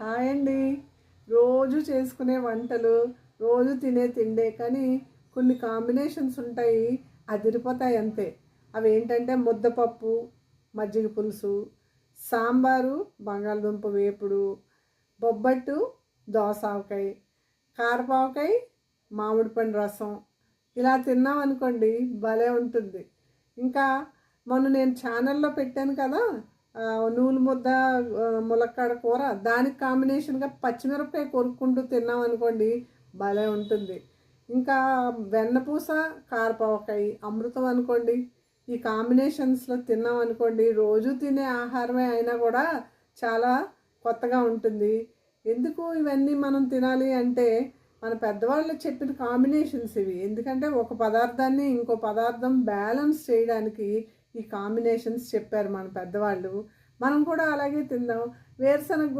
Hi అండి. రోజు చేసుకునే వంటలు, రోజు తినే తిండే కానీ కొన్ని కాంబినేషన్స్ ఉంటాయి, అదిరిపోతాయి అంతే. అవి ఏంటంటే ముద్దపప్పు, మజ్జిగ పులుసు, సాంబారు, బంగాళదుంప వేపుడు, బొబ్బట్టు, దోసావకాయ, కారపావకాయ, మామిడి పండు రసం. ఇలా తిన్నాం అనుకోండి భలే ఉంటుంది. ఇంకా మొన్న నేను ఛానల్లో పెట్టాను కదా, నూనె ముద్ద, ములక్కాడ కూర, దానికి కాంబినేషన్గా పచ్చిమిరపకాయ కొరుక్కుంటూ తిన్నాం అనుకోండి భలే ఉంటుంది. ఇంకా వెన్నపూస, కారపవకాయ అమృతం అనుకోండి. ఈ కాంబినేషన్స్లో తిన్నాం అనుకోండి, రోజు తినే ఆహారమే అయినా కూడా చాలా కొత్తగా ఉంటుంది. ఎందుకు ఇవన్నీ మనం తినాలి అంటే మన పెద్దవాళ్ళు చెప్పిన కాంబినేషన్స్ ఇవి. ఎందుకంటే ఒక పదార్థాన్ని ఇంకో పదార్థం బ్యాలెన్స్ చేయడానికి ఈ కాంబినేషన్స్ చెప్పారు మన పెద్దవాళ్ళు. మనం కూడా అలాగే తిందాం. వేరుశనగ